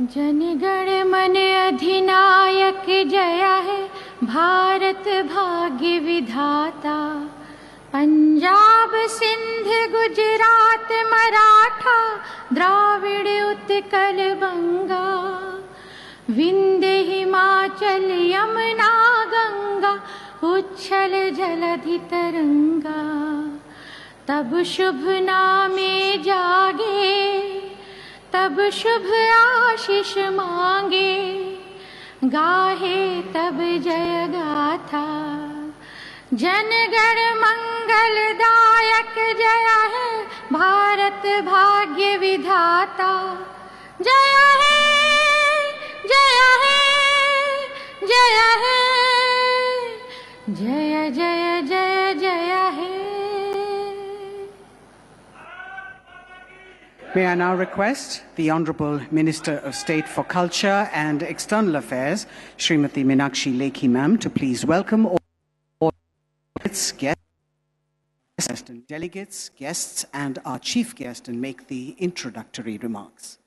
जनगण मन अधिनायक जया है, भारत भाग्य विधाता। पंजाब सिंध गुजरात मराठा, द्राविड़ उत्कल बंगा। विंध्य हिमाचल यमुना गंगा, उच्छल जलधि तरंगा। तब शुभ नामे जागे, तब शुभ आशीष मांगे। गाहे तब जय गाथा, जनगण मंगलदायक जय है, भारत भाग्य विधाता। जय है, जय है, जय है, जय जय जय जय है। May I now request the Honourable Minister of State for Culture and External Affairs, Srimati Meenakshi Lekhi Ma'am, to please welcome all delegates, guests and our chief guest and make the introductory remarks.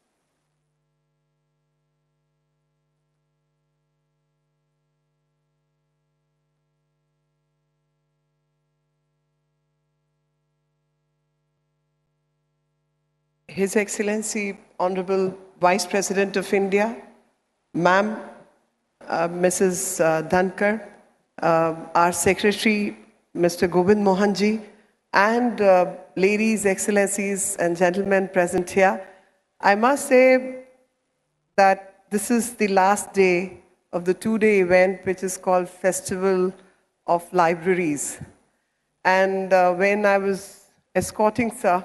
His Excellency, Honorable Vice President of India, Ma'am, Mrs. Dhankhar, our Secretary, Mr. Govind Mohanji, and ladies, excellencies, and gentlemen present here. I must say that this is the last day of the two-day event, which is called Festival of Libraries. And when I was escorting Sir,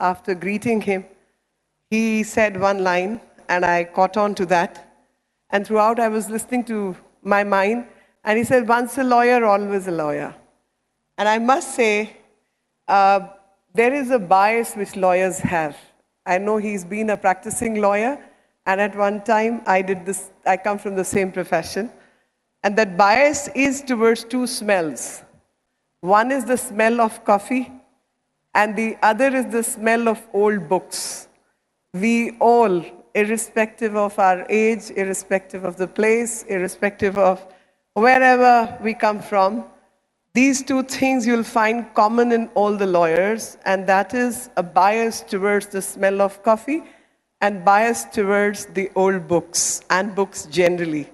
after greeting him, he said one line, and I caught on to that. And throughout, I was listening to my mind, and he said, once a lawyer, always a lawyer. And I must say, there is a bias which lawyers have. I know he's been a practicing lawyer, and at one time, I come from the same profession. And that bias is towards two smells. One is the smell of coffee, and the other is the smell of old books. We all, irrespective of our age, irrespective of the place, irrespective of wherever we come from, these two things you'll find common in all the lawyers, and that is a bias towards the smell of coffee and bias towards the old books and books generally.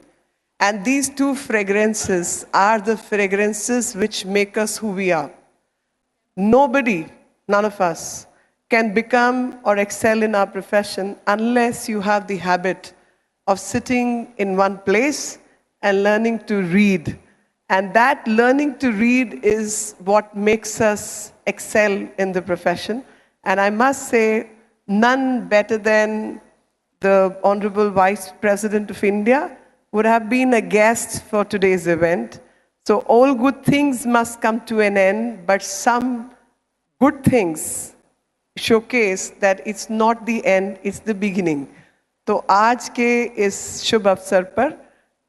And these two fragrances are the fragrances which make us who we are. Nobody, none of us, can become or excel in our profession unless you have the habit of sitting in one place and learning to read. And that learning to read is what makes us excel in the profession. And I must say, none better than the Honorable Vice President of India would have been a guest for today's event. So all good things must come to an end, but some good things showcase that it's not the end, it's the beginning. तो आज के इस शुभ अवसर पर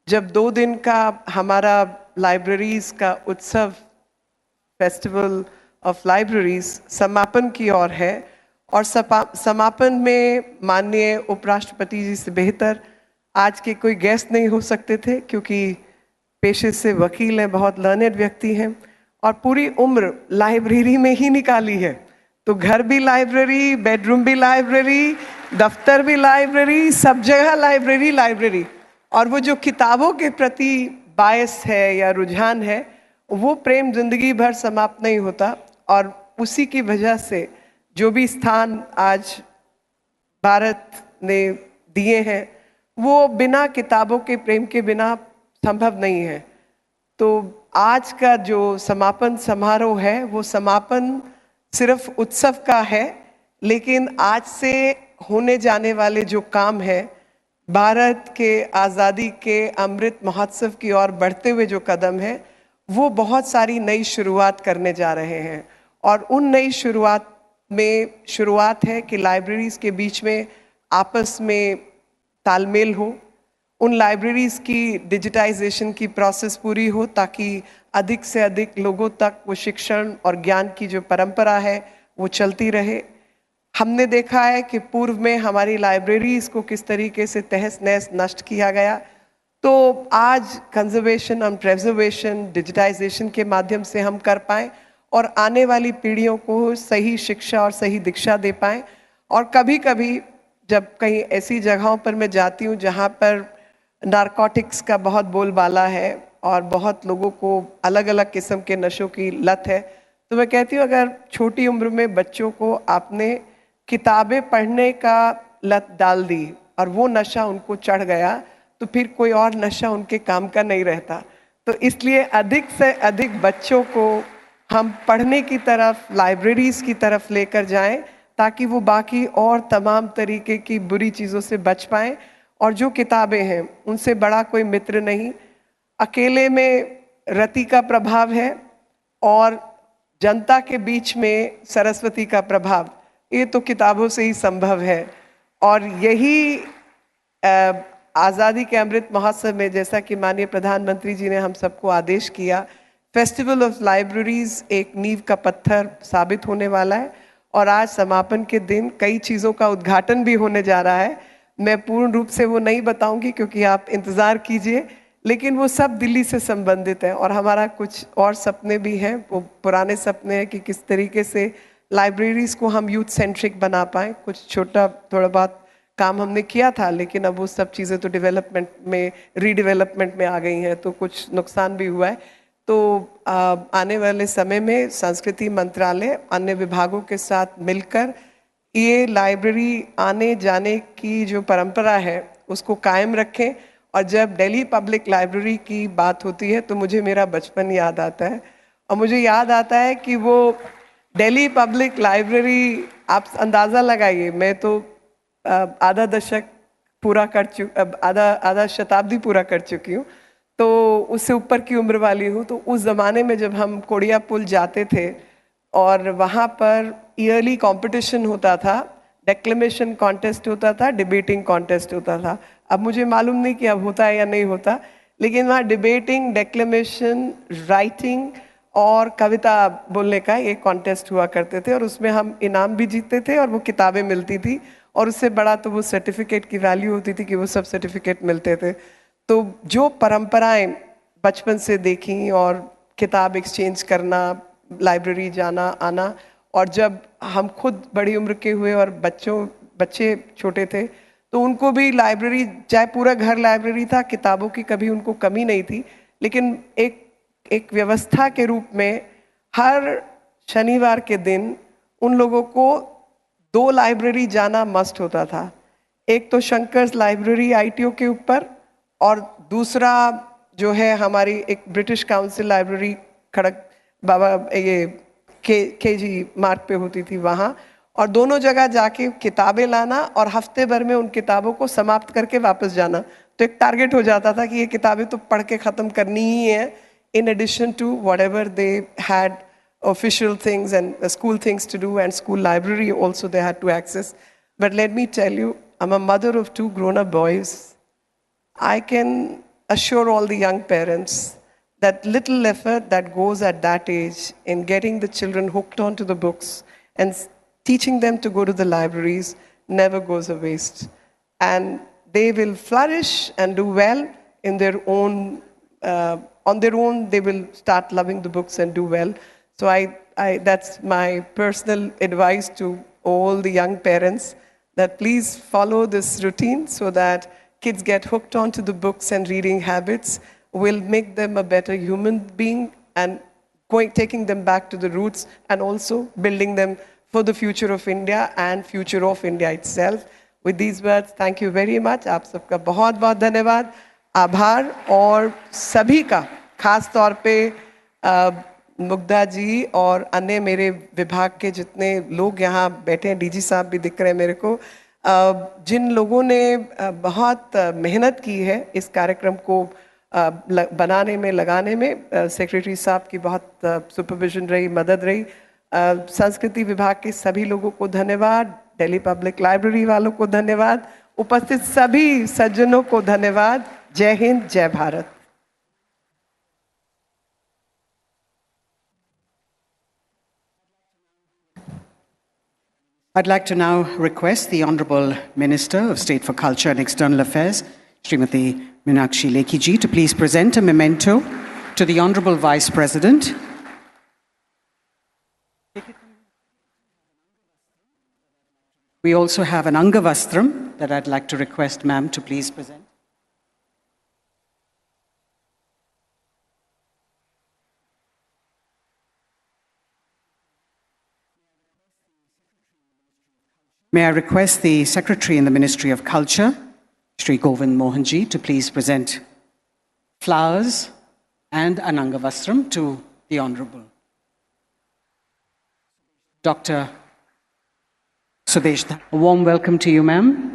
जब 2 दिन का हमारा लाइब्रेरीज का उत्सव फेस्टिवल ऑफ लाइब्रेरीज समापन की ओर है और समापन में माननीय उपराष्ट्रपति जी से बेहतर आज के कोई गेस्ट नहीं हो सकते थे, क्योंकि पेशे से वकील हैं, बहुत लर्नेड व्यक्ति हैं और पूरी उम्र लाइब्रेरी में ही निकाली है। तो घर भी लाइब्रेरी, बेडरूम भी लाइब्रेरी, दफ्तर भी लाइब्रेरी, सब जगह लाइब्रेरी लाइब्रेरी। और वो जो किताबों के प्रति बायस है या रुझान है, वो प्रेम जिंदगी भर समाप्त नहीं होता। और उसी की वजह से जो भी स्थान आज भारत ने दिए हैं, वो बिना किताबों के प्रेम के बिना संभव नहीं है। तो आज का जो समापन समारोह है, वो समापन सिर्फ उत्सव का है, लेकिन आज से होने जाने वाले जो काम है, भारत के आज़ादी के अमृत महोत्सव की ओर बढ़ते हुए जो कदम है, वो बहुत सारी नई शुरुआत करने जा रहे हैं। और उन नई शुरुआत में शुरुआत है कि लाइब्रेरीज़ के बीच में आपस में तालमेल हो, उन लाइब्रेरीज़ की डिजिटाइजेशन की प्रोसेस पूरी हो ताकि अधिक से अधिक लोगों तक वो शिक्षण और ज्ञान की जो परंपरा है वो चलती रहे। हमने देखा है कि पूर्व में हमारी लाइब्रेरीज को किस तरीके से तहस नहस नष्ट किया गया। तो आज कंजर्वेशन और प्रिजर्वेशन डिजिटाइजेशन के माध्यम से हम कर पाएँ और आने वाली पीढ़ियों को सही शिक्षा और सही दीक्षा दे पाएँ। और कभी कभी जब कहीं ऐसी जगहों पर मैं जाती हूँ जहाँ पर नारकोटिक्स का बहुत बोलबाला है और बहुत लोगों को अलग अलग किस्म के नशों की लत है, तो मैं कहती हूँ अगर छोटी उम्र में बच्चों को आपने किताबें पढ़ने का लत डाल दी और वो नशा उनको चढ़ गया, तो फिर कोई और नशा उनके काम का नहीं रहता। तो इसलिए अधिक से अधिक बच्चों को हम पढ़ने की तरफ, लाइब्रेरीज की तरफ लेकर जाएं, ताकि वो बाकी और तमाम तरीके की बुरी चीज़ों से बच पाएं। और जो किताबें हैं उनसे बड़ा कोई मित्र नहीं। अकेले में रति का प्रभाव है और जनता के बीच में सरस्वती का प्रभाव, ये तो किताबों से ही संभव है। और यही आज़ादी के अमृत महोत्सव में, जैसा कि माननीय प्रधानमंत्री जी ने हम सबको आदेश किया, फेस्टिवल ऑफ लाइब्रेरीज एक नींव का पत्थर साबित होने वाला है। और आज समापन के दिन कई चीज़ों का उद्घाटन भी होने जा रहा है। मैं पूर्ण रूप से वो नहीं बताऊंगी क्योंकि आप इंतज़ार कीजिए, लेकिन वो सब दिल्ली से संबंधित है। और हमारा कुछ और सपने भी हैं, वो पुराने सपने हैं कि किस तरीके से लाइब्रेरीज को हम यूथ सेंट्रिक बना पाएँ। कुछ छोटा थोड़ा बहुत काम हमने किया था, लेकिन अब वो सब चीज़ें तो डेवलपमेंट में, रीडेवलपमेंट में आ गई हैं, तो कुछ नुकसान भी हुआ है। तो आने वाले समय में संस्कृति मंत्रालय अन्य विभागों के साथ मिलकर ये लाइब्रेरी आने जाने की जो परंपरा है उसको कायम रखें। और जब दिल्ली पब्लिक लाइब्रेरी की बात होती है तो मुझे मेरा बचपन याद आता है। और मुझे याद आता है कि वो दिल्ली पब्लिक लाइब्रेरी, आप अंदाज़ा लगाइए, मैं तो आधा दशक पूरा कर आधा शताब्दी पूरा कर चुकी हूँ, तो उससे ऊपर की उम्र वाली हूँ। तो उस ज़माने में जब हम कोड़िया पुल जाते थे और वहाँ पर ईयरली कंपटीशन होता था, डेक्लेमेशन कॉन्टेस्ट होता था, डिबेटिंग कॉन्टेस्ट होता था। अब मुझे मालूम नहीं कि अब होता है या नहीं होता, लेकिन वहाँ डिबेटिंग, डेक्लेमेशन, राइटिंग और कविता बोलने का एक कॉन्टेस्ट हुआ करते थे। और उसमें हम इनाम भी जीतते थे और वो किताबें मिलती थी। और उससे बड़ा तो वो सर्टिफिकेट की वैल्यू होती थी कि वो सब सर्टिफिकेट मिलते थे। तो जो परंपराएं बचपन से देखी, और किताब एक्सचेंज करना, लाइब्रेरी जाना आना, और जब हम खुद बड़ी उम्र के हुए और बच्चे छोटे थे तो उनको भी लाइब्रेरी, चाहे पूरा घर लाइब्रेरी था, किताबों की कभी उनको कमी नहीं थी, लेकिन एक व्यवस्था के रूप में हर शनिवार के दिन उन लोगों को 2 लाइब्रेरी जाना मस्ट होता था। एक तो शंकर्स लाइब्रेरी आईटीओ के ऊपर, और दूसरा जो है हमारी एक ब्रिटिश काउंसिल लाइब्रेरी खड़क बाबा ये के जी मार्ग पे होती थी वहाँ। और दोनों जगह जाके किताबें लाना और हफ्ते भर में उन किताबों को समाप्त करके वापस जाना। तो एक टारगेट हो जाता था कि ये किताबें तो पढ़ के ख़त्म करनी ही है, in addition to whatever they had official things and school things to do, and school library also they had to access. But let me tell you, I'm a mother of 2 grown-up boys. I can assure all the young parents that little effort that goes at that age in getting the children hooked onto the books and teaching them to go to the libraries never goes a waste. And they will flourish and do well in their own on their own. They will start loving the books and do well. So that's my personal advice to all the young parents, that please follow this routine so that kids get hooked onto the books, and reading habits will make them a better human being, and taking them back to the roots, and also building them for the future of India and future of India itself. With these words, thank you very much. आप सबका बहुत बहुत धन्यवाद, आभार। और सभी का, खास तौर पे मुग्धा जी और अन्य मेरे विभाग के जितने लोग यहाँ बैठे हैं, डीजी साहब भी दिख रहे हैं मेरे को, जिन लोगों ने बहुत मेहनत की है इस कार्यक्रम को बनाने में, लगाने में, सेक्रेटरी साहब की बहुत सुपरविजन रही, मदद रही। संस्कृति विभाग के सभी लोगों को धन्यवाद, दिल्ली पब्लिक लाइब्रेरी वालों को धन्यवाद, उपस्थित सभी सज्जनों को धन्यवाद। जय हिंद, जय Bharat. I'd like to now request the Honourable Minister of State for Culture and External Affairs, Srimati Meenakshi Lekhi ji, to please present a memento to the Honourable Vice President. We also have an Angavastram that I'd like to request ma'am to please present. May I request the Secretary in the Ministry of Culture, Shri Govind Mohanji, to please present flowers and an Angavastram to the Honourable Dr. Sudesh. A warm welcome to you, ma'am.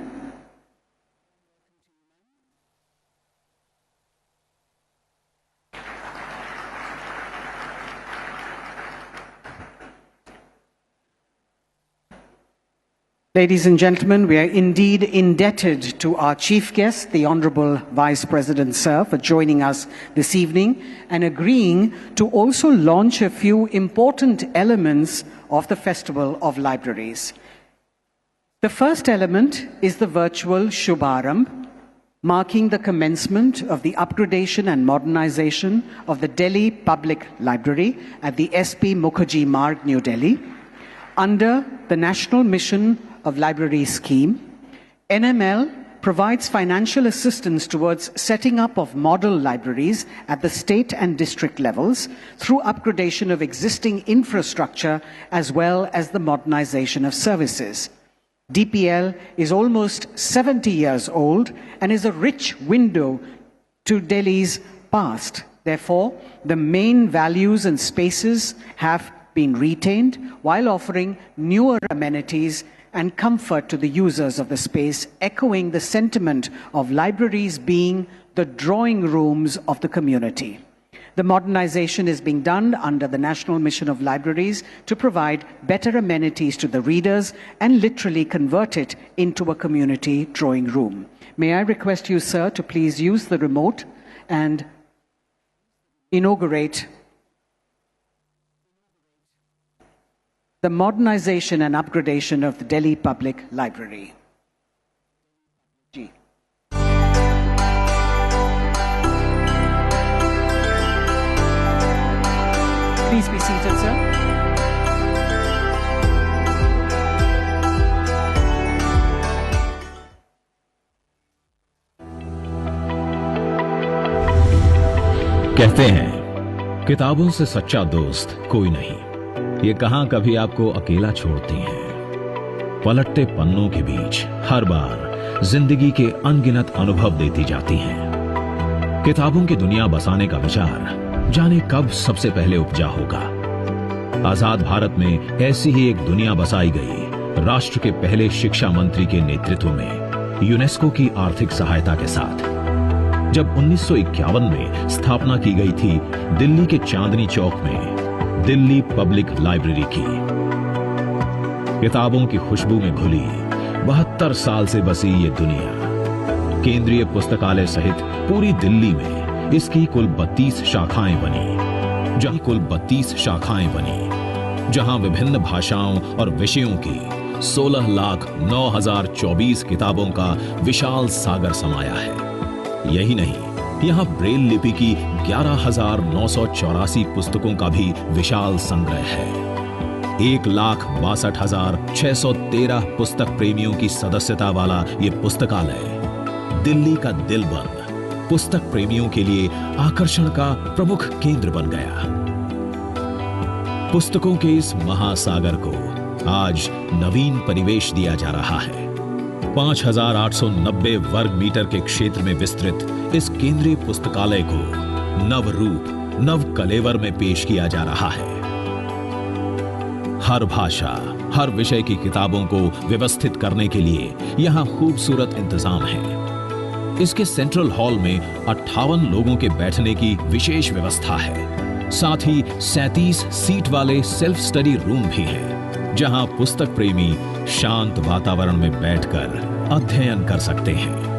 Ladies and gentlemen, we are indeed indebted to our chief guest, the Honourable Vice President Sir, for joining us this evening and agreeing to also launch a few important elements of the Festival of Libraries. The first element is the virtual Shubharamb, marking the commencement of the upgradation and modernization of the Delhi Public Library at the SP Mukherjee Marg, New Delhi. Under the National Mission of Library Scheme, NML provides financial assistance towards setting up of model libraries at the state and district levels through upgradation of existing infrastructure as well as the modernization of services. DPL is almost 70 years old and is a rich window to Delhi's past. Therefore, the main values and spaces have been retained while offering newer amenities and comfort to the users of the space, echoing the sentiment of libraries being the drawing rooms of the community. The modernization is being done under the National Mission of Libraries to provide better amenities to the readers and literally convert it into a community drawing room. May I request you, sir, to please use the remote and inaugurate the modernization and upgradation of the Delhi Public Library. Please be seated, sir. कहते हैं, किताबों से सच्चा दोस्त कोई नहीं। ये कहां कभी आपको अकेला छोड़ती हैं। पलटते पन्नों के बीच हर बार जिंदगी के अनगिनत अनुभव देती जाती हैं। किताबों की दुनिया बसाने का विचार जाने कब सबसे पहले उपजा होगा। आजाद भारत में ऐसी ही एक दुनिया बसाई गई राष्ट्र के पहले शिक्षा मंत्री के नेतृत्व में यूनेस्को की आर्थिक सहायता के साथ। जब 1951 में स्थापना की गई थी दिल्ली के चांदनी चौक में दिल्ली पब्लिक लाइब्रेरी की। किताबों की खुशबू में घुली 72 साल से बसी ये दुनिया। केंद्रीय पुस्तकालय सहित पूरी दिल्ली में इसकी कुल 32 शाखाएं बनी, जहां विभिन्न भाषाओं और विषयों की 16,09,024 किताबों का विशाल सागर समाया है। यही नहीं, यहां ब्रेल लिपि की 11,984 पुस्तकों का भी विशाल संग्रह है। 1,62,613 पुस्तक प्रेमियों की सदस्यता वाला ये पुस्तकालय दिल्ली का दिल बन पुस्तक प्रेमियों के लिए आकर्षण का प्रमुख केंद्र बन गया। पुस्तकों के इस महासागर को आज नवीन परिवेश दिया जा रहा है। 5,890 वर्ग मीटर के क्षेत्र में विस्तृत इस केंद्रीय पुस्तकालय को नव रूप, नव कलेवर में पेश किया जा रहा है। हर भाषा, हर विषय की किताबों को व्यवस्थित करने के लिए यहां खूबसूरत इंतजाम है। इसके सेंट्रल हॉल में 58 लोगों के बैठने की विशेष व्यवस्था है। साथ ही 37 सीट वाले सेल्फ स्टडी रूम भी हैं, जहां पुस्तक प्रेमी शांत वातावरण में बैठकर अध्ययन कर सकते हैं।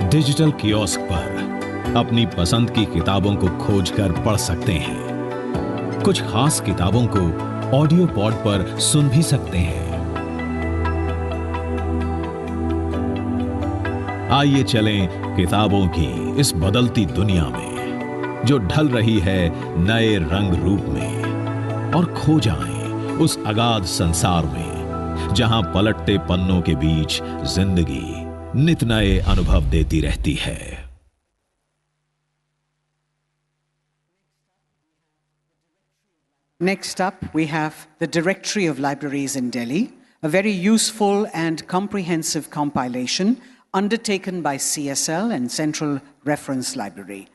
डिजिटल कियोस्क पर अपनी पसंद की किताबों को खोजकर पढ़ सकते हैं। कुछ खास किताबों को ऑडियो पॉड पर सुन भी सकते हैं। आइए चलें किताबों की इस बदलती दुनिया में जो ढल रही है नए रंग रूप में, और खो जाएं उस अगाध संसार में जहां पलटते पन्नों के बीच जिंदगी नित नए अनुभव देती रहती है। Next up, we have the Directory of Libraries in Delhi, a very useful and comprehensive compilation undertaken by CSL and Central Reference Library.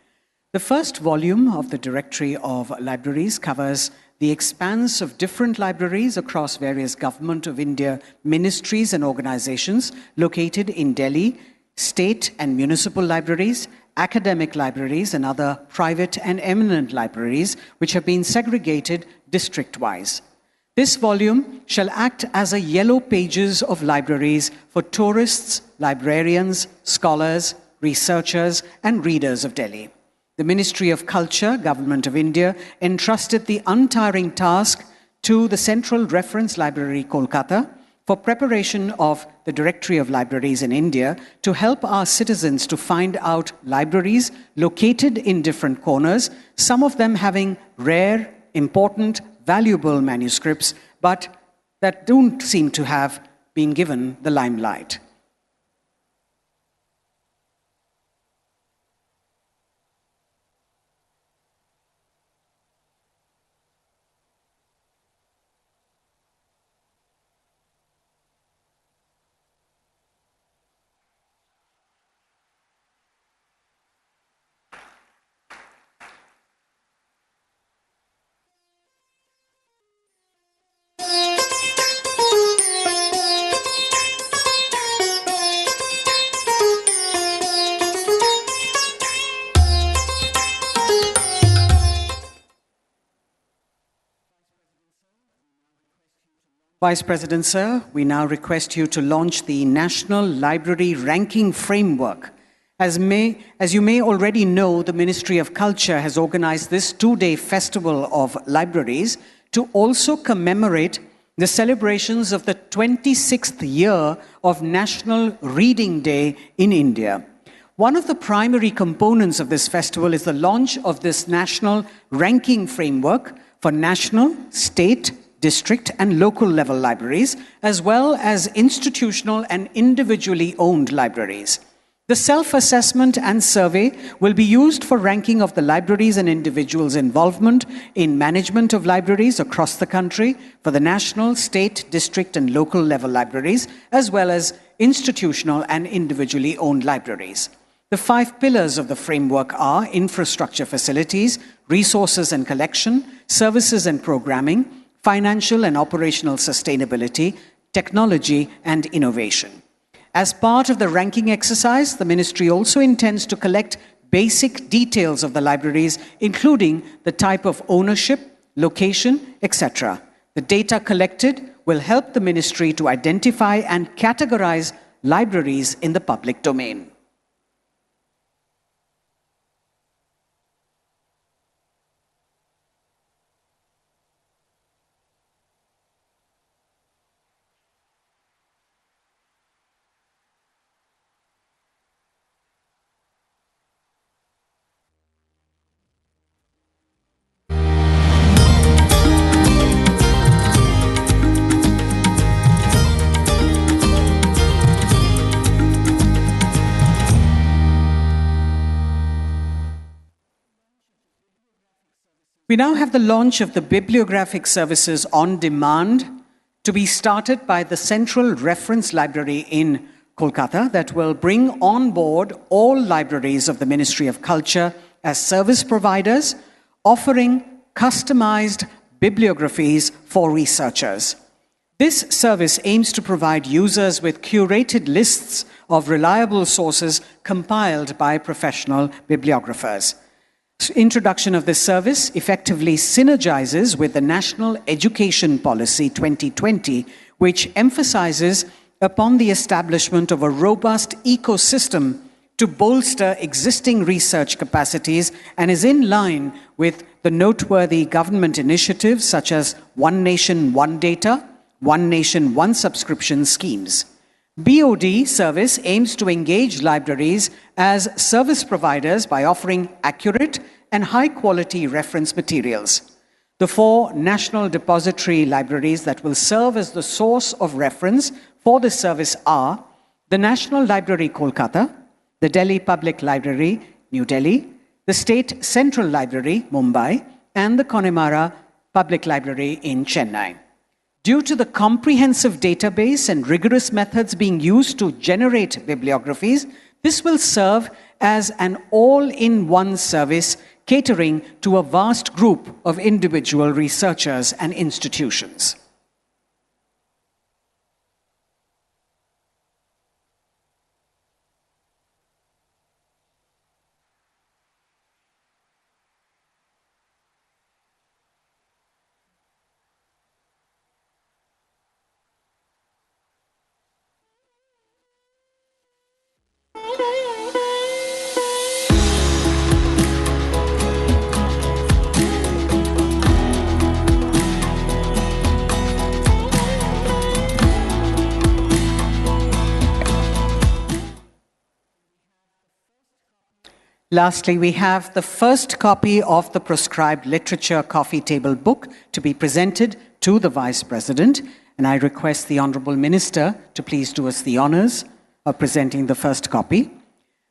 The first volume of the Directory of Libraries covers the expanse of different libraries across various Government of India ministries and organizations located in Delhi, state and municipal libraries, academic libraries, and other private and eminent libraries which have been segregated district-wise. This volume shall act as a yellow pages of libraries for tourists, librarians, scholars, researchers, and readers of Delhi. The Ministry of Culture, Government of India, entrusted the untiring task to the Central Reference Library, Kolkata, for preparation of the Directory of Libraries in India to help our citizens to find out libraries located in different corners, some of them having rare, important, valuable manuscripts, but that don't seem to have been given the limelight. Vice President, sir, we now request you to launch the National Library Ranking Framework. As you may already know, the Ministry of Culture has organized this two-day festival of libraries to also commemorate the celebrations of the 26th year of National Reading Day in India. One of the primary components of this festival is the launch of this National Ranking Framework for national, state, district and local level libraries, as well as institutional and individually owned libraries. The self-assessment and survey will be used for ranking of the libraries and individuals' involvement in management of libraries across the country for the national, state, district and local level libraries, as well as institutional and individually owned libraries. The 5 pillars of the framework are infrastructure facilities, resources and collection, services and programming, financial and operational sustainability, technology, and innovation. As part of the ranking exercise, the Ministry also intends to collect basic details of the libraries, including the type of ownership, location, etc. The data collected will help the Ministry to identify and categorize libraries in the public domain. We now have the launch of the bibliographic services on demand to be started by the Central Reference Library in Kolkata that will bring on board all libraries of the Ministry of Culture as service providers, offering customized bibliographies for researchers. This service aims to provide users with curated lists of reliable sources compiled by professional bibliographers. Introduction of this service effectively synergizes with the National Education Policy 2020, which emphasizes upon the establishment of a robust ecosystem to bolster existing research capacities and is in line with the noteworthy government initiatives such as One Nation, One Data, One Nation, One Subscription schemes. BOD service aims to engage libraries as service providers by offering accurate and high-quality reference materials. The 4 national depository libraries that will serve as the source of reference for this service are the National Library, Kolkata, the Delhi Public Library, New Delhi, the State Central Library, Mumbai, and the Connemara Public Library in Chennai. Due to the comprehensive database and rigorous methods being used to generate bibliographies, this will serve as an all-in-one service catering to a vast group of individual researchers and institutions. Lastly, we have the first copy of the proscribed literature coffee table book to be presented to the Vice President, and I request the Honourable Minister to please do us the honours of presenting the first copy.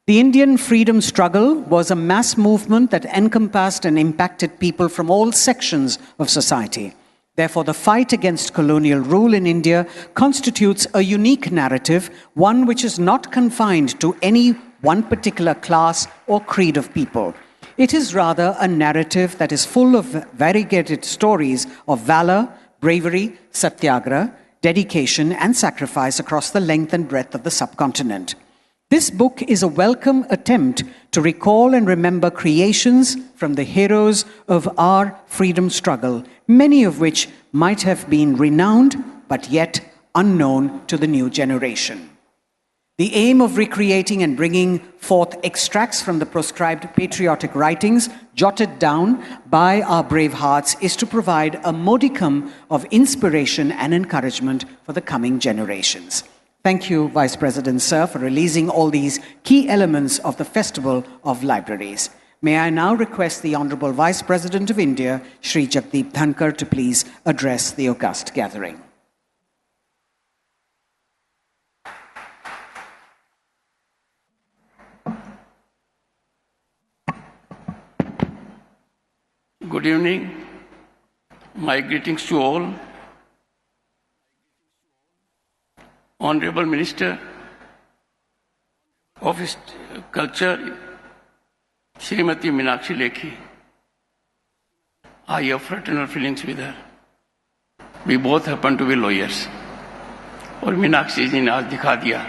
The Indian freedom struggle was a mass movement that encompassed and impacted people from all sections of society. Therefore, the fight against colonial rule in India constitutes a unique narrative, one which is not confined to any one particular class or creed of people. It is rather a narrative that is full of variegated stories of valor, bravery, satyagraha, dedication, and sacrifice across the length and breadth of the subcontinent. This book is a welcome attempt to recall and remember creations from the heroes of our freedom struggle, many of which might have been renowned but yet unknown to the new generation. The aim of recreating and bringing forth extracts from the proscribed patriotic writings jotted down by our brave hearts is to provide a modicum of inspiration and encouragement for the coming generations. Thank you, Vice President, sir, for releasing all these key elements of the Festival of Libraries. May I now request the Honourable Vice President of India, Shri Jagdeep Dhankhar, to please address the august gathering. Good evening. My greetings to all. Honorable Minister of Culture, Srimati Meenakshi Lekhi. I have fraternal feelings with her. We both happen to be lawyers. और मीनाक्षी जी ने आज दिखा दिया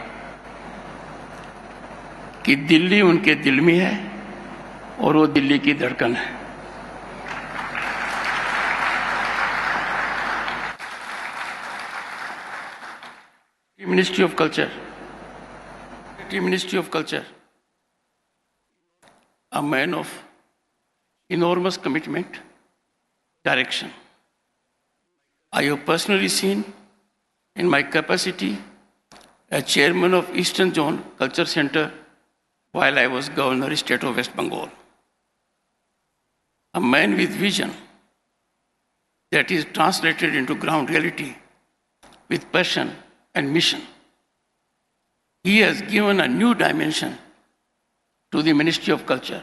कि दिल्ली उनके दिल में है और वो दिल्ली की धड़कन है. Ministry of Culture, a man of enormous commitment, direction. I have personally seen in my capacity as chairman of Eastern Zone Culture Center while I was Governor of State of West Bengal. A man with vision that is translated into ground reality with passion and mission. He has given a new dimension to the Ministry of Culture.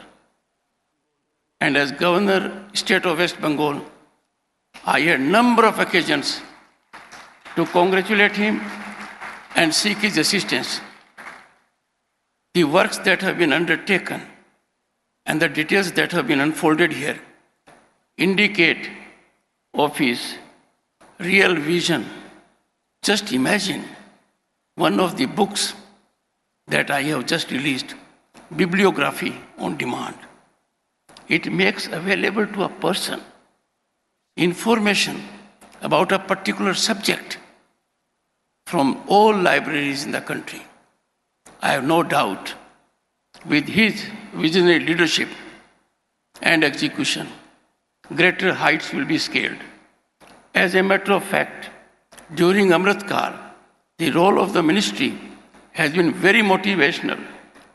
And as Governor, State of West Bengal, I had a number of occasions to congratulate him and seek his assistance. The works that have been undertaken and the details that have been unfolded here indicate of his real vision. Just imagine one of the books that I have just released, Bibliography on Demand. It makes available to a person information about a particular subject from all libraries in the country. I have no doubt with his visionary leadership and execution, greater heights will be scaled. As a matter of fact, during Amrit Kal, the role of the ministry has been very motivational,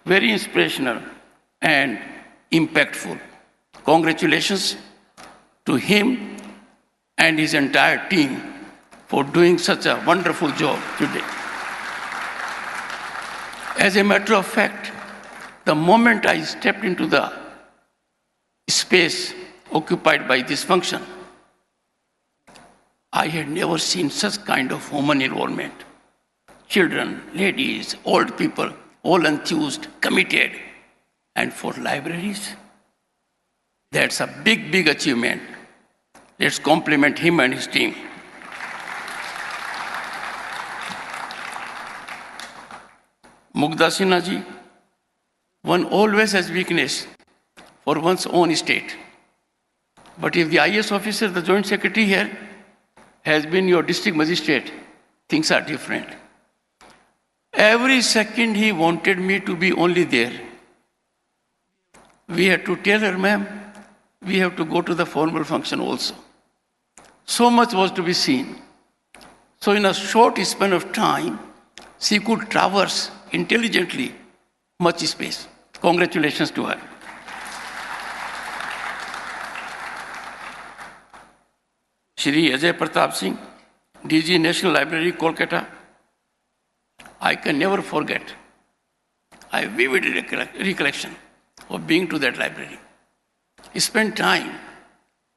very inspirational, and impactful. Congratulations to him and his entire team for doing such a wonderful job today. As a matter of fact, the moment I stepped into the space occupied by this function, I had never seen such kind of human involvement. Children, ladies, old people, all enthused, committed. And for libraries, that's a big, big achievement. Let's compliment him and his team. Mugdha Sinha ji, one always has weakness for one's own state. But if the IS officer, the Joint Secretary here, has been your district magistrate, things are different. Every second he wanted me to be only there. We had to tell her, ma'am, we have to go to the formal function also. So much was to be seen. So in a short span of time, she could traverse intelligently much space. Congratulations to her. Shri Ajay Pratap Singh, DG National Library, Kolkata. I can never forget. I have vivid recollection of being to that library. He spent time,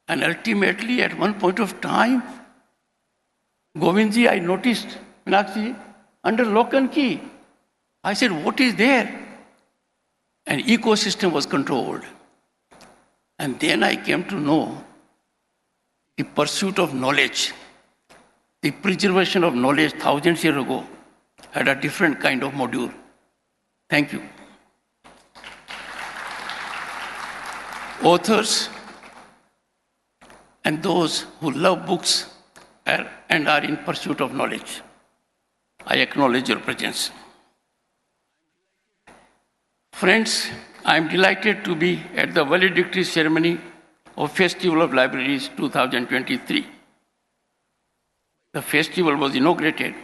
and ultimately at one point of time, Govindji, I noticed, Meenakshi, under lock and key. I said, what is there? An ecosystem was controlled. And then I came to know the pursuit of knowledge, the preservation of knowledge thousands of years ago had a different kind of module. Thank you. Authors and those who love books and are in pursuit of knowledge, I acknowledge your presence. Friends, I am delighted to be at the Valedictory ceremony of Festival of Libraries 2023. The festival was inaugurated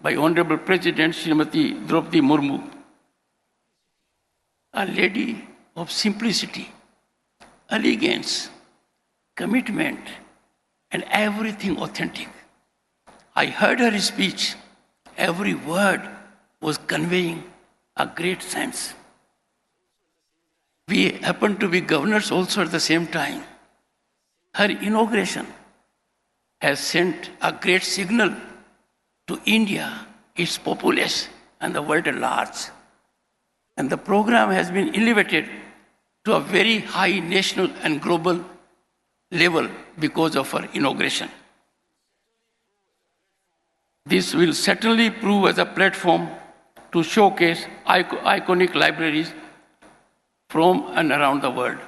by Honorable President Srimati Draupadi Murmu, a lady of simplicity, elegance, commitment, and everything authentic. I heard her speech. Every word was conveying a great sense. We happened to be governors also at the same time. Her inauguration has sent a great signal to India, its populace, and the world at large. And the program has been elevated to a very high national and global level because of her inauguration. This will certainly prove as a platform to showcase iconic libraries from and around the world.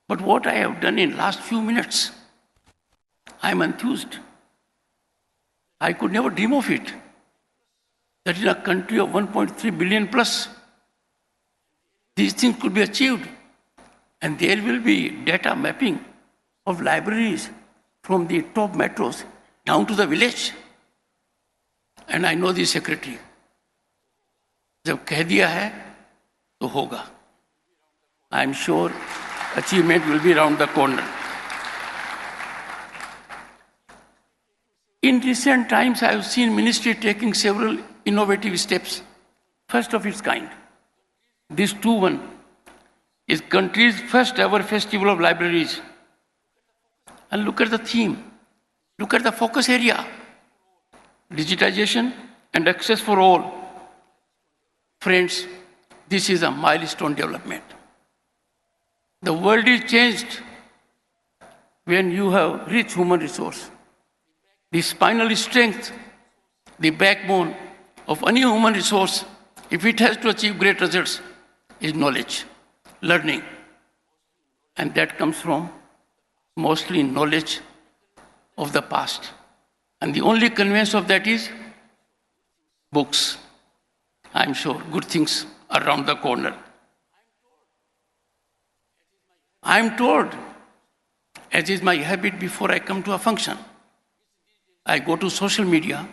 But what I have done in last few minutes, I am enthused. I could never dream of it. That in a country of 1.3 billion plus, these things could be achieved. And there will be data mapping of libraries from the top metros down to the village. And I know the secretary. जब कह दिया है तो होगा. I am sure achievement will be around the corner. In recent times, I have seen ministry taking several innovative steps, first of its kind. This too one is country's first ever festival of libraries. And look at the theme. Look at the focus area. Digitization and access for all. Friends, this is a milestone development. The world is changed when you have rich human resource. The spinal strength, the backbone of any human resource, if it has to achieve great results, is knowledge, learning. And that comes from mostly knowledge of the past. And the only conveyance of that is books. I'm sure good things around the corner. I am told, as is my habit before I come to a function, I go to social media,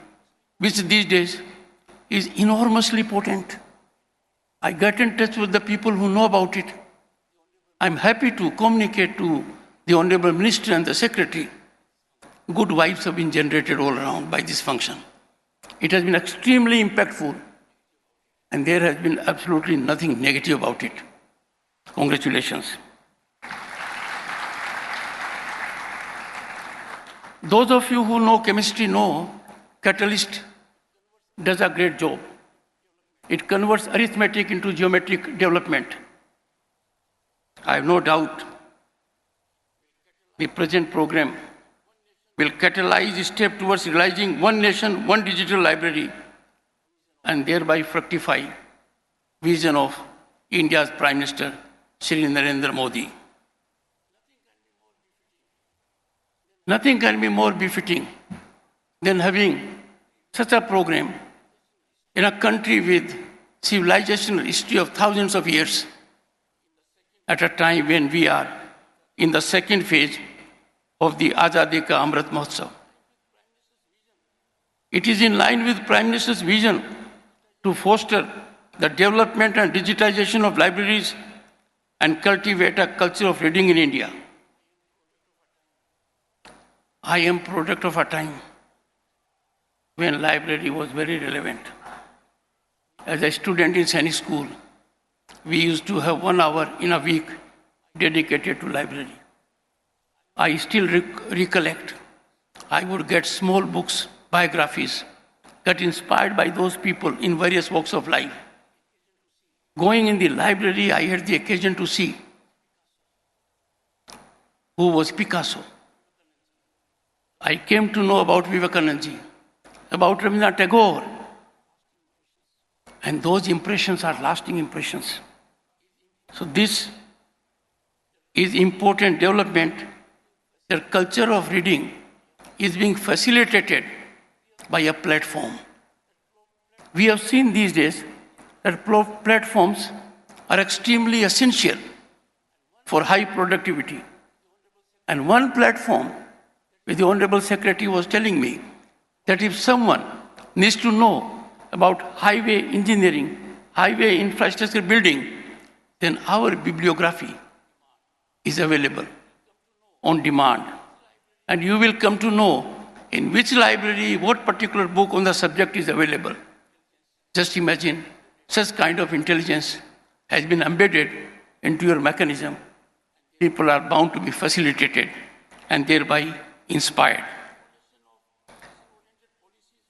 which these days is enormously potent. I get in touch with the people who know about it. I'm happy to communicate to the Honorable Minister and the Secretary. Good vibes have been generated all around by this function. It has been extremely impactful, and there has been absolutely nothing negative about it. Congratulations. Those of you who know chemistry know catalyst does a great job. It converts arithmetic into geometric development. I have no doubt the present program will catalyze a step towards realizing one nation, one digital library, and thereby fructify vision of India's Prime Minister, Shri Narendra Modi. Nothing can be more befitting than having such a program in a country with civilizational history of thousands of years, at a time when we are in the second phase of the Azadi Ka Amrit Mahotsav. It is in line with Prime Minister's vision to foster the development and digitization of libraries and cultivate a culture of reading in India. I am product of a time when library was very relevant. As a student in Sainik school, we used to have 1 hour in a week dedicated to library. I still recollect, I would get small books, biographies, get inspired by those people in various walks of life. Going in the library, I had the occasion to see who was Picasso. I came to know about Vivekananda, about Rabindranath Tagore. And those impressions are lasting impressions. So this is important development. The culture of reading is being facilitated by a platform. We have seen these days that platforms are extremely essential for high productivity. And one platform, which the Honorable Secretary was telling me, that if someone needs to know about highway engineering, highway infrastructure building, then our bibliography is available on demand. And you will come to know in which library, what particular book on the subject is available. Just imagine such kind of intelligence has been embedded into your mechanism. People are bound to be facilitated and thereby inspired.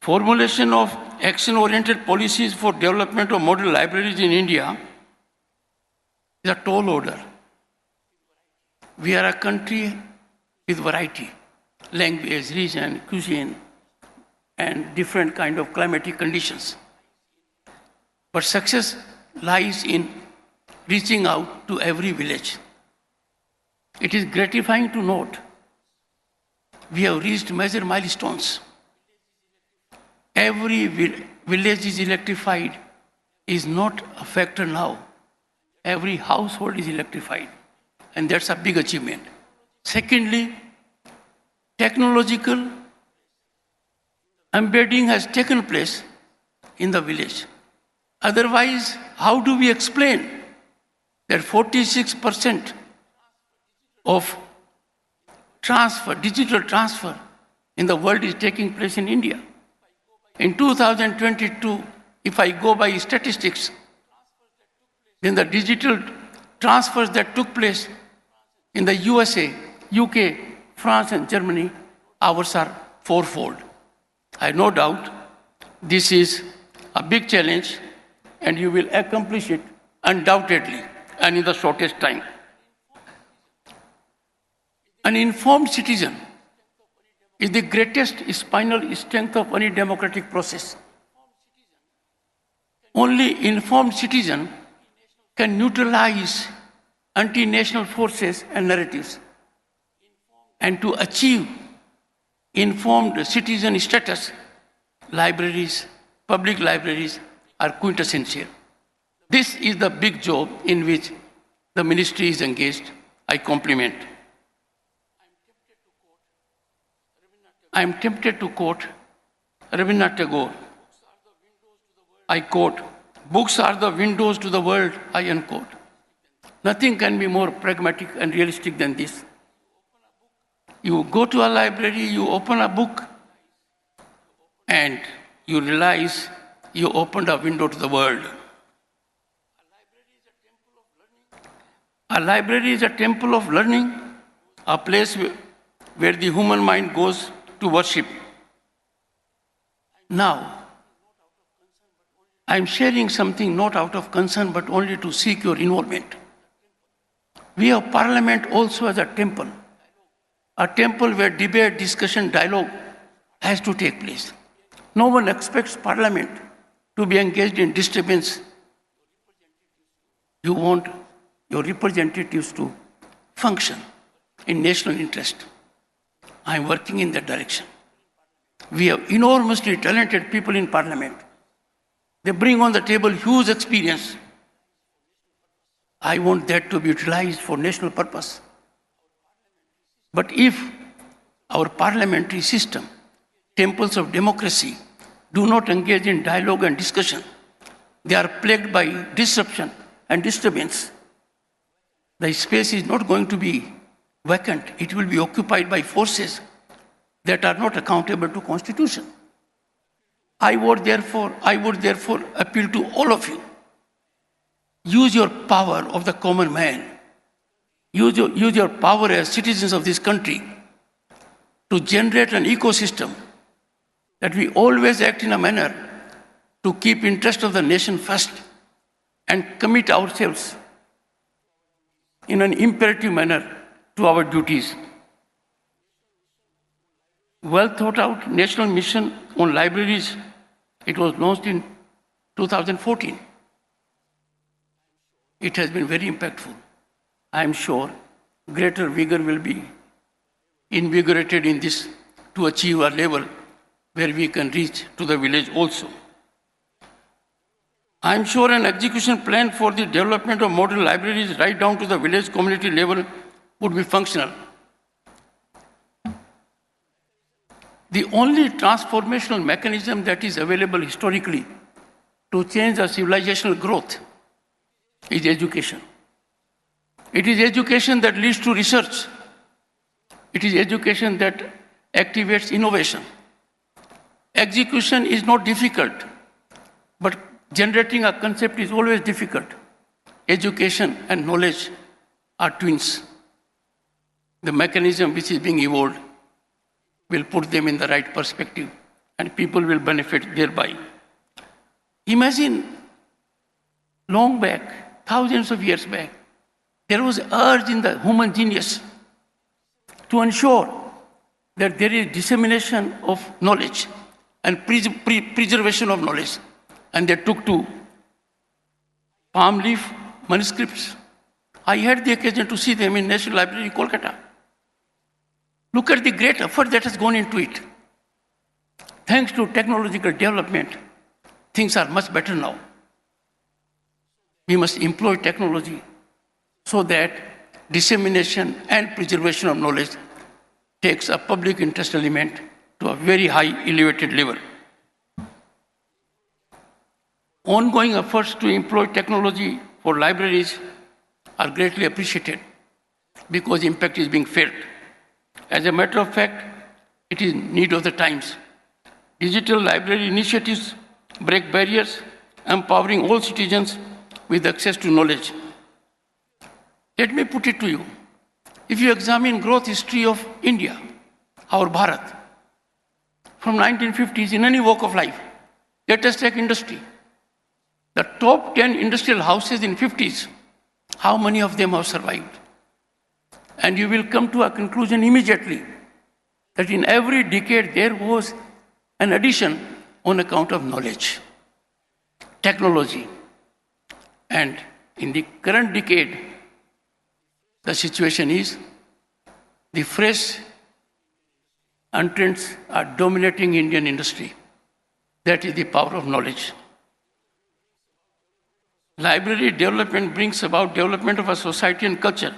Formulation of action-oriented policies for development of model libraries in India is a tall order. We are a country with variety, language, region, cuisine, and different kind of climatic conditions. But success lies in reaching out to every village. It is gratifying to note we have reached major milestones. Every village is electrified is not a factor now. Every household is electrified, and that's a big achievement. Secondly, technological embedding has taken place in the village. Otherwise, how do we explain that 46% of digital transfer in the world is taking place in India? In 2022, if I go by statistics, then the digital transfers that took place in the USA, UK, France, and Germany, ours are fourfold. I have no doubt this is a big challenge, and you will accomplish it undoubtedly and in the shortest time. An informed citizen is the greatest spinal strength of any democratic process. Only informed citizen can neutralize anti-national forces and narratives. And to achieve informed citizen status, libraries, public libraries are quintessential. This is the big job in which the ministry is engaged. I compliment. I am tempted to quote Rabindranath Tagore. I quote, "Books are the windows to the world," I unquote. Nothing can be more pragmatic and realistic than this. You go to a library, you open a book, and you realize you opened a window to the world. A library is a temple of learning, a place where the human mind goes to worship. Now, I am sharing something not out of concern but only to seek your involvement. We have Parliament also as a temple where debate, discussion, dialogue has to take place. No one expects Parliament to be engaged in disturbance. You want your representatives to function in national interest. I am working in that direction. We have enormously talented people in Parliament. They bring on the table huge experience. I want that to be utilized for national purpose. But if our parliamentary system, temples of democracy, do not engage in dialogue and discussion, they are plagued by disruption and disturbance. The space is not going to be vacant. It will be occupied by forces that are not accountable to Constitution. I would therefore appeal to all of you. Use your power of the common man. Use your power as citizens of this country to generate an ecosystem that we always act in a manner to keep interest of the nation first and commit ourselves in an imperative manner to our duties. Well thought out national mission on libraries, it was launched in 2014. It has been very impactful. I am sure greater vigor will be invigorated in this to achieve a level where we can reach to the village also. I am sure an execution plan for the development of modern libraries right down to the village community level would be functional. The only transformational mechanism that is available historically to change the civilizational growth is education. It is education that leads to research. It is education that activates innovation. Execution is not difficult, but generating a concept is always difficult. Education and knowledge are twins. The mechanism which is being evolved will put them in the right perspective and people will benefit thereby. Imagine long back, thousands of years back, there was urge in the human genius to ensure that there is dissemination of knowledge and preservation of knowledge. And they took to palm leaf manuscripts. I had the occasion to see them in National Library, Kolkata. Look at the great effort that has gone into it. Thanks to technological development, things are much better now. We must employ technology so that dissemination and preservation of knowledge takes a public interest element to a very high elevated level. Ongoing efforts to employ technology for libraries are greatly appreciated because impact is being felt. As a matter of fact, it is need of the times. Digital library initiatives break barriers, empowering all citizens with access to knowledge. Let me put it to you. If you examine growth history of India, our Bharat, from 1950s in any walk of life, let us take industry. The top 10 industrial houses in 50s, how many of them have survived? And you will come to a conclusion immediately that in every decade there was an addition on account of knowledge, technology. And in the current decade, the situation is the fresh entrants are dominating Indian industry. That is the power of knowledge. Library development brings about development of a society and culture.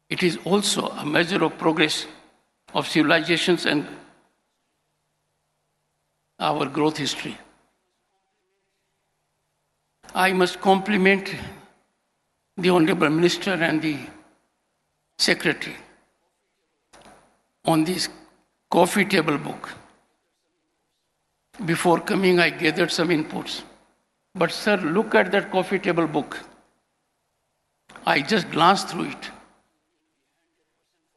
It is also a measure of progress of civilizations and our growth history. I must compliment the Honorable Minister and the Secretary on this coffee table book. Before coming, I gathered some inputs. But sir, look at that coffee table book. I just glanced through it.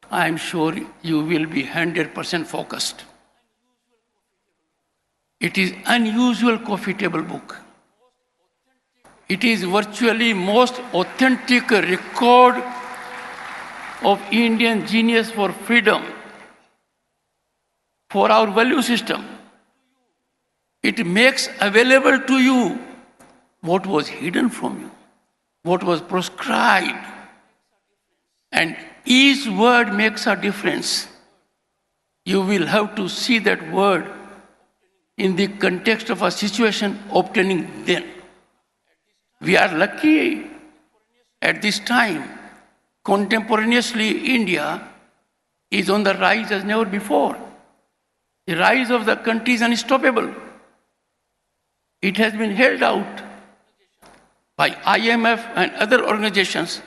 I am sure you will be 100% focused. It is unusual coffee table book. It is virtually most authentic record of Indian genius for freedom, for our value system. It makes available to you what was hidden from you, what was prescribed. And each word makes a difference. You will have to see that word in the context of a situation obtaining then. We are lucky at this time. Contemporaneously, India is on the rise as never before. The rise of the country is unstoppable. It has been held out by IMF and other organizations.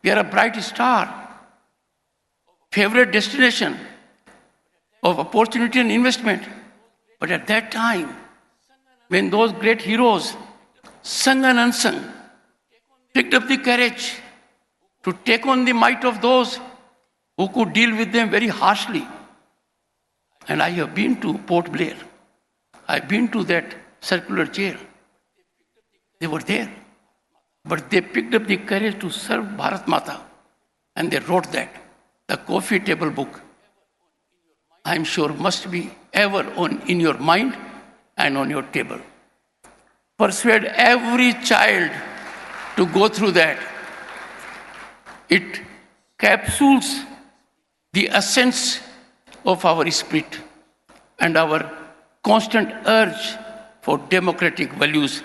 We are a bright star, favorite destination of opportunity and investment. But at that time, when those great heroes, sung and unsung, picked up the courage to take on the might of those who could deal with them very harshly. And I have been to Port Blair. I've been to that circular jail. They were there. But they picked up the courage to serve Bharat Mata. And they wrote that. The coffee table book, I'm sure must be ever in your mind and on your table. Persuade every child to go through that. It capsules the essence of our spirit and our constant urge for democratic values.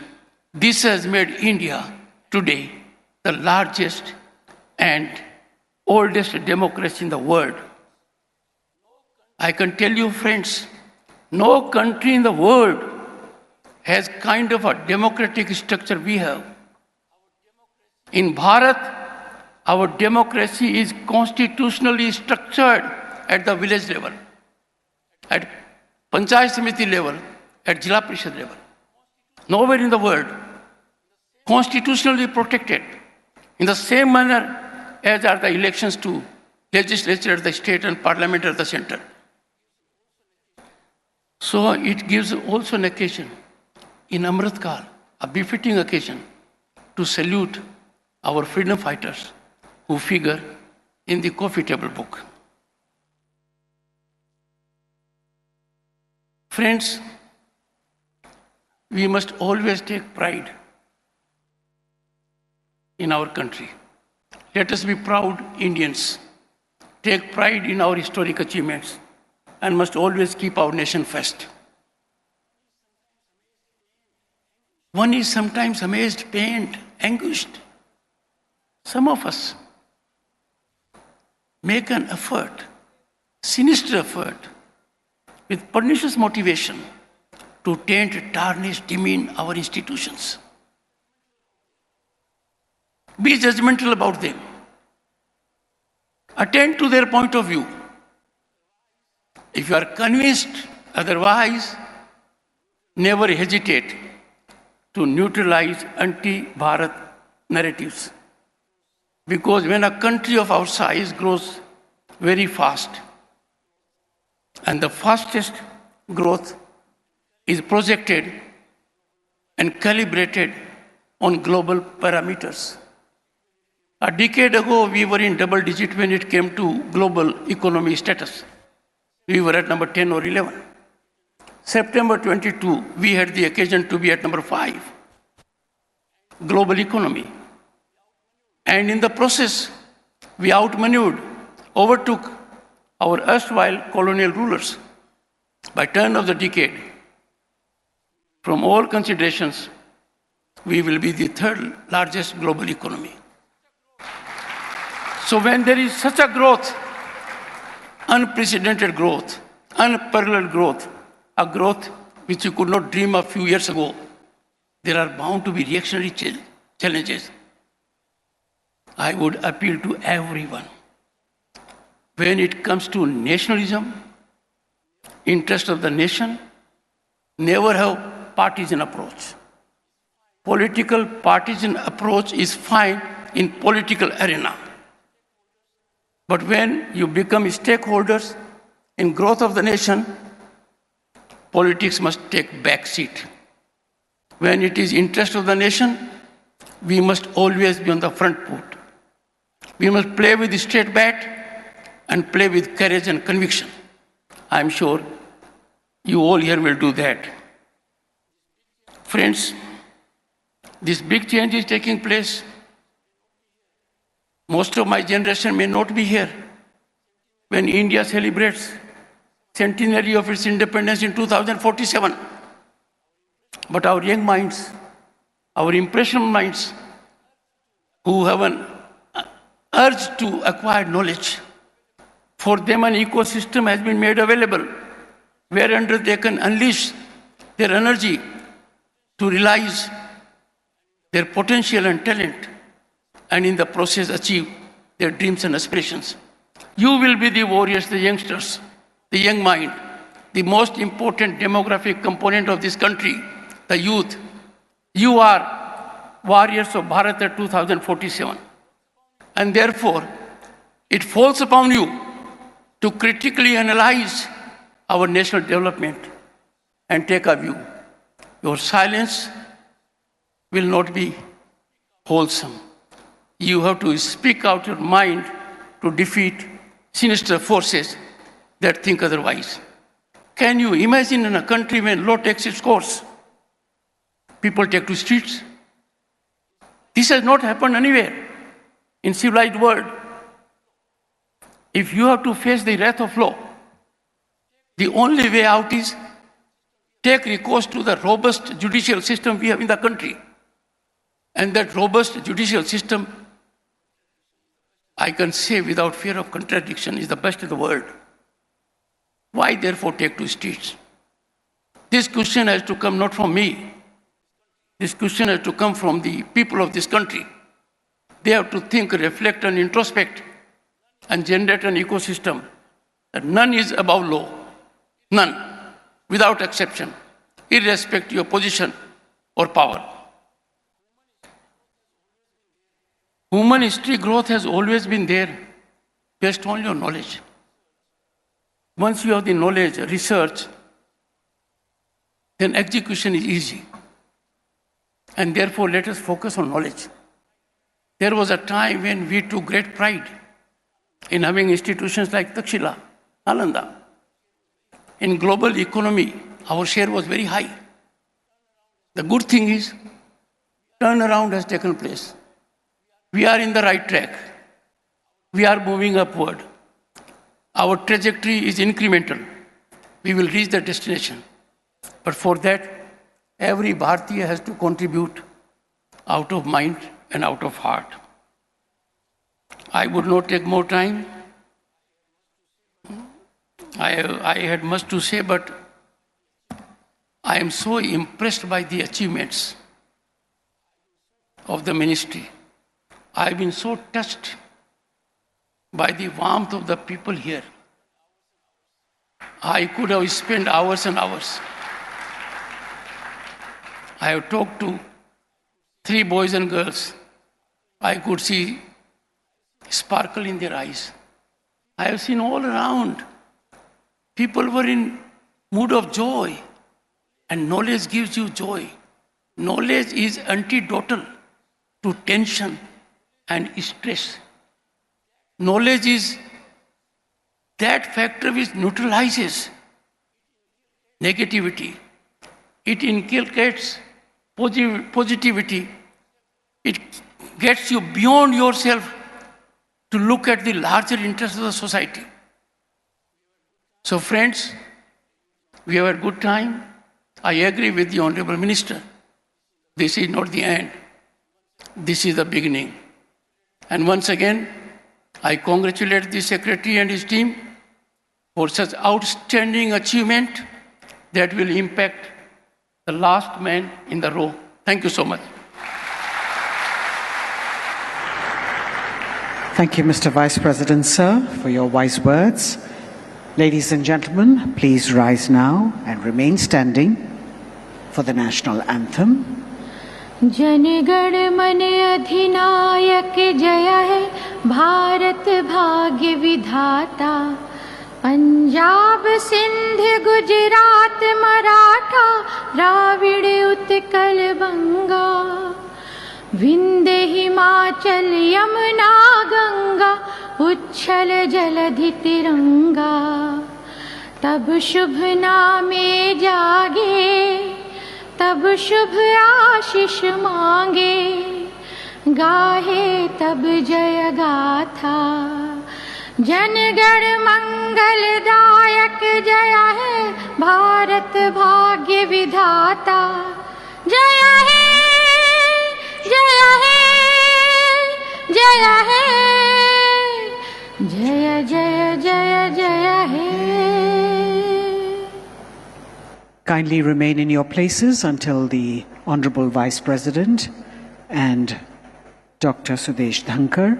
This has made India today the largest and oldest democracy in the world. I can tell you, friends, no country in the world has kind of a democratic structure we have. In Bharat, our democracy is constitutionally structured at the village level, at Panchayat Samiti level, at Jila Parishad level. Nowhere in the world, constitutionally protected in the same manner as are the elections to legislature at the state and parliament at the center. So it gives also an occasion in Amrit Kal, a befitting occasion to salute our freedom fighters who figure in the coffee table book. Friends, we must always take pride in our country. Let us be proud Indians, take pride in our historic achievements, and must always keep our nation first. One is sometimes amazed, pained, anguished. Some of us make an effort, sinister effort, with pernicious motivation to taint, tarnish, demean our institutions. Be judgmental about them. Attend to their point of view. If you are convinced otherwise, never hesitate to neutralize anti-Bharat narratives. Because when a country of our size grows very fast, and the fastest growth is projected and calibrated on global parameters. A decade ago, we were in double digit when it came to global economy status. We were at number 10 or 11. September 22, we had the occasion to be at number 5, global economy. And in the process, we outmaneuvered, overtook our erstwhile colonial rulers. By turn of the decade, from all considerations, we will be the third largest global economy. So when there is such a growth, unprecedented growth, unparalleled growth, a growth which you could not dream a few years ago, there are bound to be reactionary challenges. I would appeal to everyone. When it comes to nationalism, interest of the nation, never have partisan approach. Political partisan approach is fine in political arena. But when you become stakeholders in growth of the nation, politics must take back seat. When it is interest of the nation, we must always be on the front foot. We must play with the straight bat and play with courage and conviction. I am sure you all here will do that. Friends, this big change is taking place. Most of my generation may not be here when India celebrates centenary of its independence in 2047. But our young minds, our impressionable minds, who have an urge to acquire knowledge, for them an ecosystem has been made available whereunder they can unleash their energy to realize their potential and talent, and in the process achieve their dreams and aspirations. You will be the warriors, the youngsters, the young mind, the most important demographic component of this country, the youth. You are warriors of Bharat 2047. And therefore, it falls upon you to critically analyze our national development and take a view. Your silence will not be wholesome. You have to speak out your mind to defeat sinister forces that think otherwise. Can you imagine in a country when low tax scores, people take to streets? This has not happened anywhere in civilized world. If you have to face the wrath of law, the only way out is take recourse to the robust judicial system we have in the country. And that robust judicial system, I can say without fear of contradiction, is the best in the world. Why therefore take to streets? This question has to come not from me. This question has to come from the people of this country. They have to think, reflect and introspect and generate an ecosystem that none is above law. None, without exception, irrespective of position or power. Human history growth has always been there based only on knowledge. Once you have the knowledge, research, then execution is easy. And therefore, let us focus on knowledge. There was a time when we took great pride in having institutions like Takshila, Nalanda. In global economy, our share was very high. The good thing is, turnaround has taken place. We are in the right track. We are moving upward. Our trajectory is incremental. We will reach the destination. But for that, every Bharatiya has to contribute out of mind and out of heart. I would not take more time. I had much to say, but I am so impressed by the achievements of the ministry. I have been so touched by the warmth of the people here. I could have spent hours and hours. I have talked to 3 boys and girls. I could see sparkle in their eyes. I have seen all around. People were in mood of joy, and knowledge gives you joy. Knowledge is antidotal to tension and stress. Knowledge is that factor which neutralizes negativity. It inculcates positivity. It gets you beyond yourself to look at the larger interests of the society. So friends, we have a good time. I agree with the Honorable Minister This is not the end. This is the beginning. And once again, I congratulate the Secretary and his team for such outstanding achievement that will impact the last man in the row. Thank you so much. Thank you, Mr. Vice President, sir, for your wise words. Ladies and gentlemen, please rise now and remain standing for the national anthem. Jana Gana मन अधिनायक जय है भारत भाग्य विधाता पंजाब सिंध गुजरात मराठा द्राविड़ उत्कल बंगा विंध्य हिमाचल यमुना गंगा उच्छल जलधि तिरंगा तब शुभ नामे जागे तब शुभ आशीष मांगे गाहे तब जय गाथा जन गण मंगलदायक जय है भारत भाग्य विधाता जय है जय है जय है जय जय जय जय है. Kindly remain in your places until the Honorable Vice President and Dr. Sudesh Dhankhar